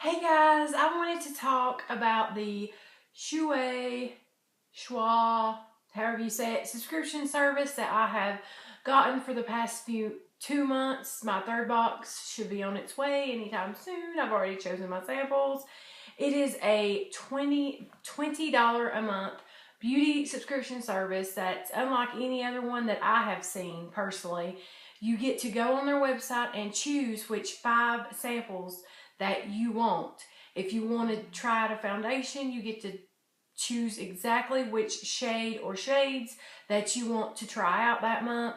Hey guys, I wanted to talk about the Choix, however you say it, subscription service that I have gotten for the past 2 months. My third box should be on its way anytime soon. I've already chosen my samples. It is a $20 a month beauty subscription service that's unlike any other one that I have seen personally. You get to go on their website and choose which 5 samples that you want. If you want to try out a foundation, you get to choose exactly which shade or shades that you want to try out that month.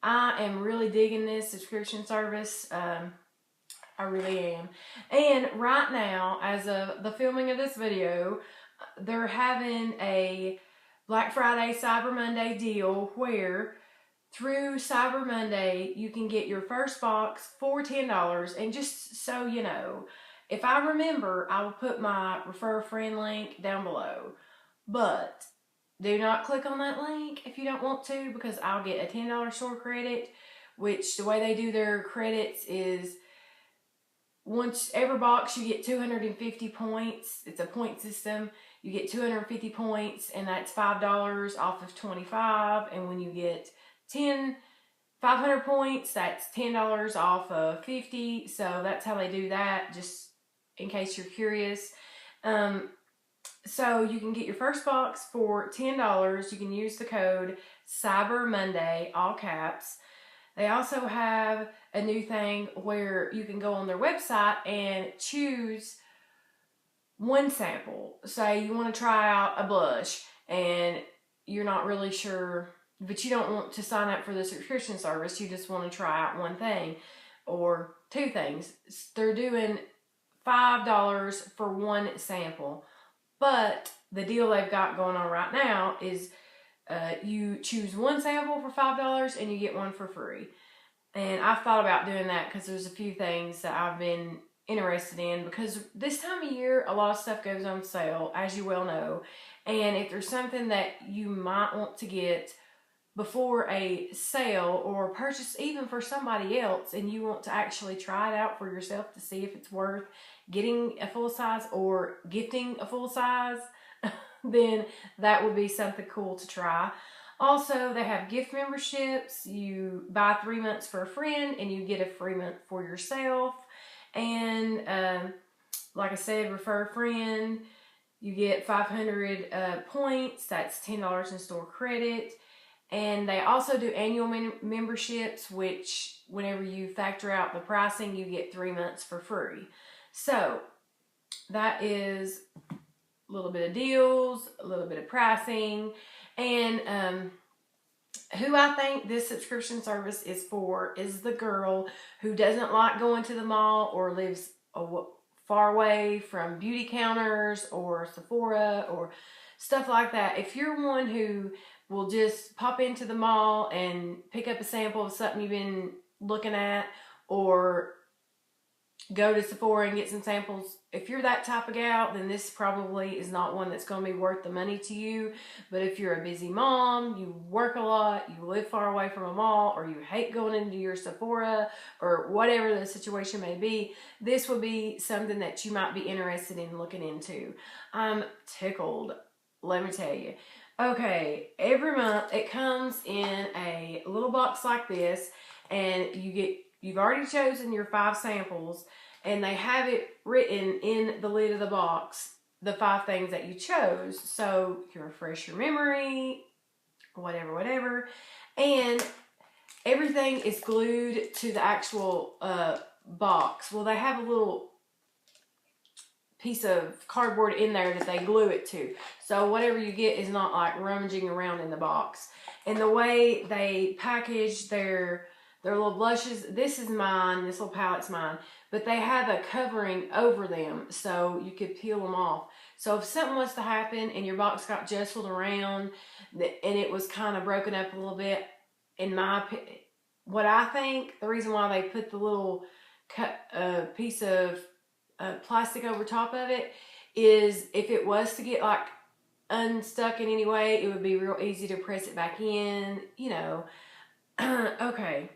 I am really digging this subscription service. I really am. And right now, as of the filming of this video, they're having a Black Friday, Cyber Monday deal where through Cyber Monday, you can get your first box for $10. And just so you know, if I remember, I will put my refer a friend link down below. But do not click on that link if you don't want to, because I'll get a $10 store credit, which the way they do their credits is once every box you get 250 points. It's a point system. You get 250 points, and that's $5 off of 25. And when you get 500 points, that's $10 off of 50. So that's how they do that, just in case you're curious. So you can get your first box for $10. You can use the code Cyber Monday, all caps. They also have a new thing where you can go on their website and choose one sample. Say you want to try out a blush and you're not really sure, but you don't want to sign up for the subscription service. You just want to try out one thing or 2 things. They're doing $5 for one sample. But the deal they've got going on right now is you choose one sample for $5 and you get one for free. And I've thought about doing that because there's a few things that I've been interested in, because this time of year a lot of stuff goes on sale, as you well know. And if there's something that you might want to get before a sale or purchase even for somebody else, and you want to actually try it out for yourself to see if it's worth getting a full size or gifting a full size, then that would be something cool to try. Also, they have gift memberships. You buy 3 months for a friend and you get a free month for yourself. And like I said, refer a friend. You get 500 points. That's $10 in store credit. And they also do annual memberships, which whenever you factor out the pricing, you get 3 months for free. So that is a little bit of deals, a little bit of pricing. And who I think this subscription service is for is the girl who doesn't like going to the mall or lives far away from beauty counters or Sephora or stuff like that. If you're one who will just pop into the mall and pick up a sample of something you've been looking at, or go to Sephora and get some samples, if you're that type of gal, then this probably is not one that's going to be worth the money to you. But if you're a busy mom, you work a lot, you live far away from a mall, or you hate going into your Sephora, or whatever the situation may be, this would be something that you might be interested in looking into. I'm tickled, let me tell you. Okay, every month it comes in a little box like this, and you've already chosen your 5 samples, and they have it written in the lid of the box, the 5 things that you chose. So you can refresh your memory, whatever. And everything is glued to the actual box. Well, they have a little piece of cardboard in there that they glue it to. So whatever you get is not like rummaging around in the box. And the way they package their little blushes, this is mine, this little palette's mine, but they have a covering over them so you could peel them off. So if something was to happen and your box got jostled around and it was kind of broken up a little bit, what I think, the reason why they put the little piece of plastic over top of it is if it was to get like unstuck in any way, it would be real easy to press it back in, you know. Okay.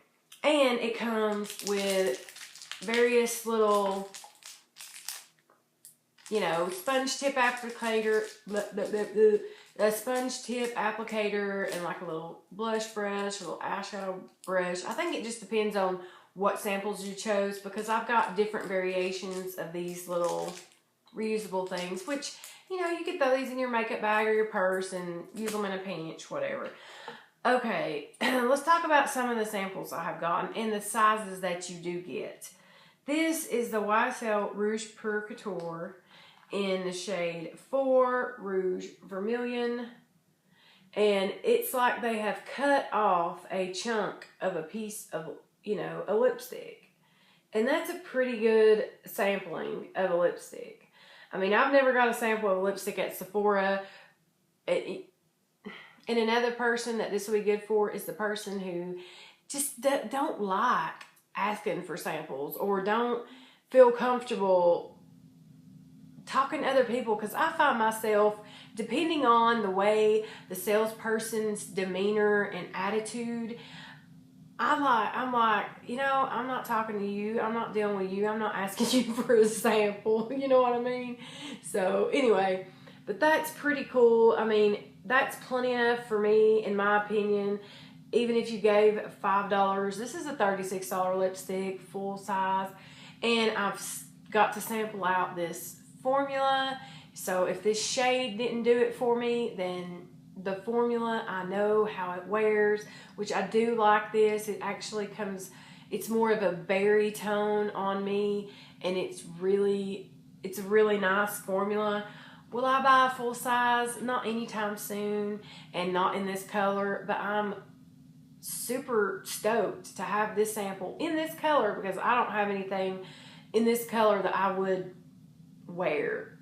And it comes with various little you know, sponge tip applicator, a sponge tip applicator, and like a little blush brush, a little eyeshadow brush. I think it just depends on what samples you chose, because I've got different variations of these little reusable things, which, you know, you could throw these in your makeup bag or your purse and use them in a pinch, whatever. Okay, let's talk about some of the samples I have gotten and the sizes that you do get. This is the YSL Rouge Per Couture in the shade 4 Rouge Vermilion. And it's like they have cut off a chunk of a piece of, you know, a lipstick. And that's a pretty good sampling of a lipstick. I mean, I've never got a sample of a lipstick at Sephora. And another person that this would be good for is the person who just don't like asking for samples or don't feel comfortable talking to other people, because I find myself, depending on the way the salesperson's demeanor and attitude, I'm like, you know, I'm not talking to you. I'm not dealing with you. I'm not asking you for a sample. You know what I mean? So anyway, but that's pretty cool. I mean, that's plenty enough for me, in my opinion. Even if you gave $5, this is a $36 lipstick, full size. And I've got to sample out this formula. So if this shade didn't do it for me, then the formula, I know how it wears, which I do like this. It actually comes, it's more of a berry tone on me, and it's a really nice formula. Will I buy a full size? Not anytime soon, and not in this color, but I'm super stoked to have this sample in this color, because I don't have anything in this color that I would wear.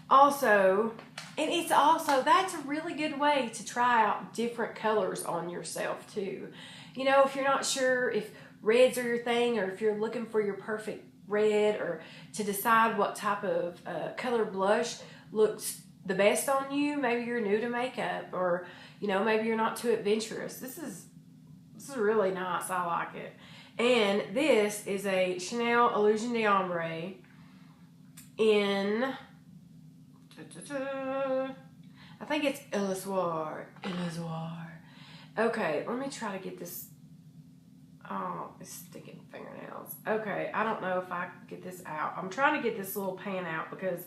Also, and it's also, that's a really good way to try out different colors on yourself too. You know, if you're not sure if reds are your thing, or if you're looking for your perfect red, or to decide what type of color blush looks the best on you. Maybe you're new to makeup, or, you know, maybe you're not too adventurous. This is really nice. I like it. And this is a Chanel Illusion d'Ombre in, I think it's illusoire. Okay, let me try to get this. Oh, it's sticking fingernails. Okay, I don't know if I can get this out. I'm trying to get this little pan out, because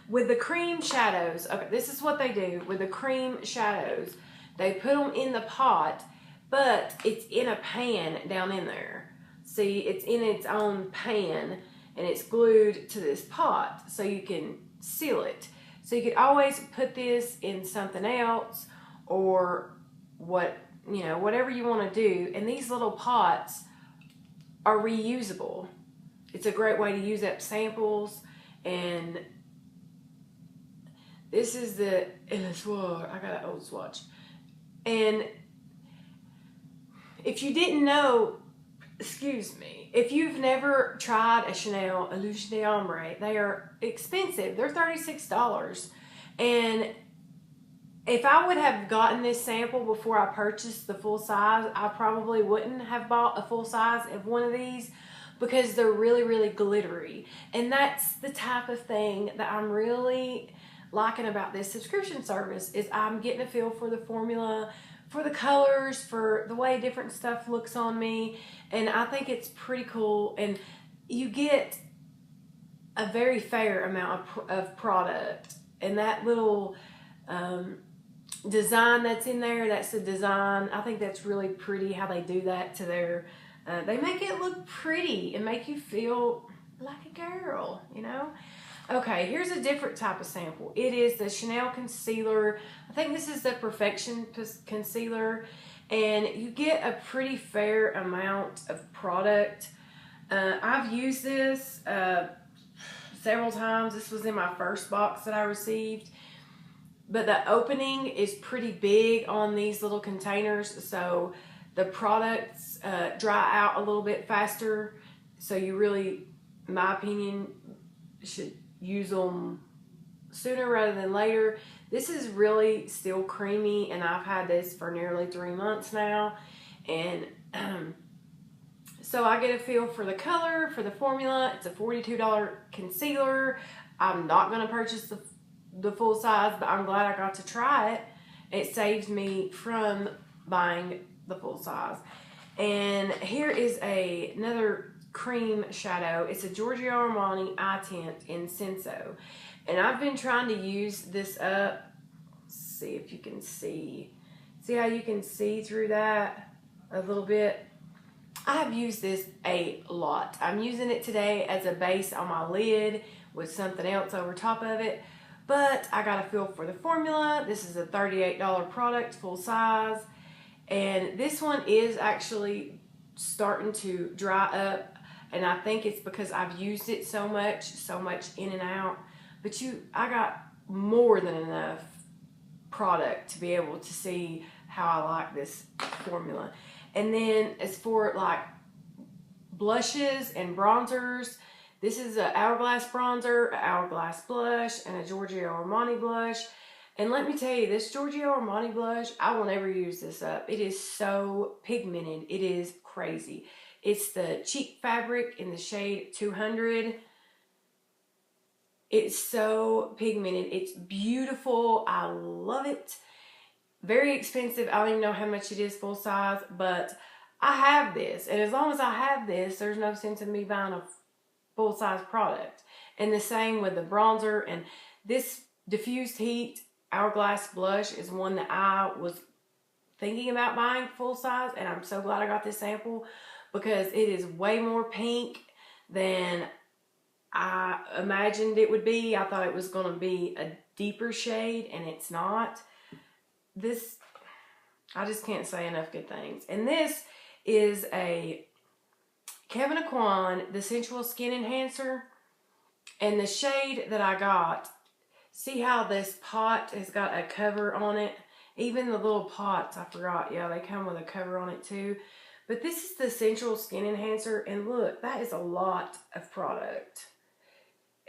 with the cream shadows, okay, this is what they do with the cream shadows. They put them in the pot, but it's in a pan down in there. See, it's in its own pan, and it's glued to this pot, so you can seal it. So you could always put this in something else, or what, you know, whatever you want to do. And these little pots are reusable. It's a great way to use up samples. And this is the illusoire. I got an old swatch. And if you didn't know, excuse me, if you've never tried a Chanel Illusion d'Ombre, they are expensive. They're $36. And if I would have gotten this sample before I purchased the full size, I probably wouldn't have bought a full size of one of these, because they're really, really glittery. And that's the type of thing that I'm really liking about this subscription service, is I'm getting a feel for the formula, for the colors, for the way different stuff looks on me. And I think it's pretty cool. And you get a very fair amount of product. And that little design that's in there, that's the design. I think that's really pretty how they do that to their, they make it look pretty and make you feel like a girl, you know? Okay, here's a different type of sample. It is the Chanel concealer. I think this is the Perfection concealer, and you get a pretty fair amount of product. I've used this several times. This was in my first box that I received, but the opening is pretty big on these little containers, so the products dry out a little bit faster. So you really, in my opinion, should use them sooner rather than later. This is really still creamy, and I've had this for nearly 3 months now, and So I get a feel for the color, for the formula. It's a $42 concealer. I'm not going to purchase the full size, but I'm glad I got to try it. It saves me from buying the full size. And here is another cream shadow. It's a Giorgio Armani eye tint in Senso. And I've been trying to use this up. Let's see if you can see. See how you can see through that a little bit? I have used this a lot. I'm using it today as a base on my lid with something else over top of it. But I got a feel for the formula. This is a $38 product, full size. And this one is actually starting to dry up. And I think it's because I've used it so much in and out. But I got more than enough product to be able to see how I like this formula. And then as for like blushes and bronzers, this is an Hourglass bronzer, an Hourglass blush, and a Giorgio Armani blush. And let me tell you, this Giorgio Armani blush, I will never use this up. It is so pigmented. It is crazy. It's the cheek fabric in the shade 200. It's so pigmented. It's beautiful. I love it. Very expensive. I don't even know how much it is full size, but I have this. And as long as I have this, there's no sense in me buying a full size product. And the same with the bronzer. And this Diffused Heat Hourglass blush is one that I was thinking about buying full size. And I'm so glad I got this sample because it is way more pink than I imagined it would be. I thought it was going to be a deeper shade, and it's not. This, I just can't say enough good things. And this is a Kevyn Aucoin, the Sensual Skin Enhancer. And the shade that I got, see how this pot has got a cover on it? Even the little pots, I forgot. Yeah, they come with a cover on it too. But this is the Sensual Skin Enhancer. And look, that is a lot of product.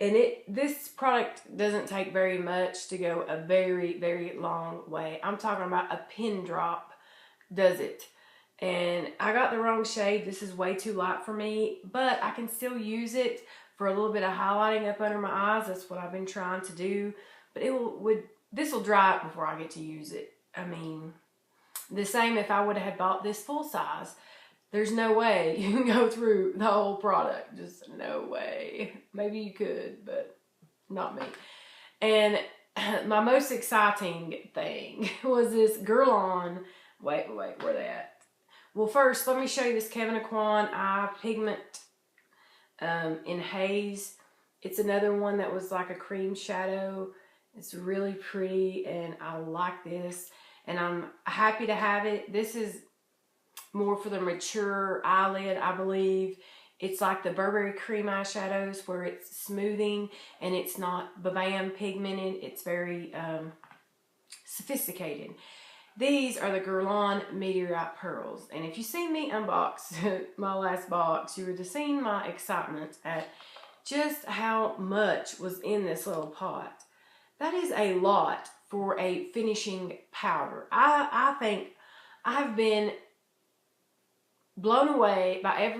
And this product doesn't take very much to go a very, very long way. I'm talking about a pin drop does it. And I got the wrong shade. This is way too light for me, but I can still use it for a little bit of highlighting up under my eyes. That's what I've been trying to do. But this will dry up before I get to use it. I mean, the same if I would have bought this full size. There's no way you can go through the whole product. Just no way. Maybe you could, but not me. And my most exciting thing was this Guerlain. Wait, where they at? Well, first, let me show you this Kevyn Aucoin Eye Pigment in Haze. It's another one that was like a cream shadow. It's really pretty, and I like this. And I'm happy to have it. This is more for the mature eyelid, I believe. It's like the Burberry cream eyeshadows where it's smoothing and it's not bam pigmented. It's very sophisticated. These are the Guerlain Meteorite Pearls. And if you seen me unbox my last box, you would have seen my excitement at just how much was in this little pot. That is a lot for a finishing powder. I think I have been blown away by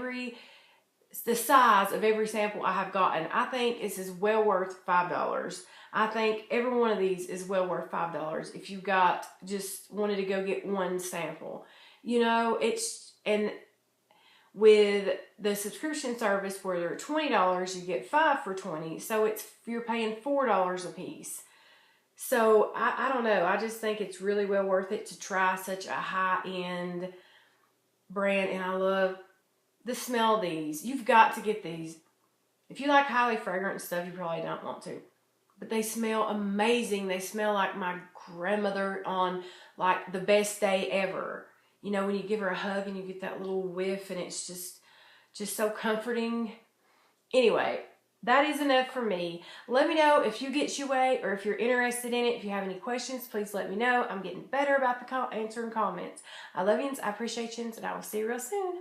the size of every sample I have gotten. I think this is well worth $5. I think every one of these is well worth $5 if you wanted to go get one sample. You know, and with the subscription service where they're $20, you get 5 for $20. So you're paying $4 a piece. So I don't know. I just think it's really well worth it to try such a high-end brand. And I love the smell of these. You've got to get these. If you like highly fragrant stuff, you probably don't want to. But they smell amazing. They smell like my grandmother on like the best day ever. You know, when you give her a hug and you get that little whiff and it's just so comforting. Anyway, that is enough for me. Let me know if you get Choix or if you're interested in it. If you have any questions, please let me know. I'm getting better about answering comments. I love you, I appreciate you, and I will see you real soon.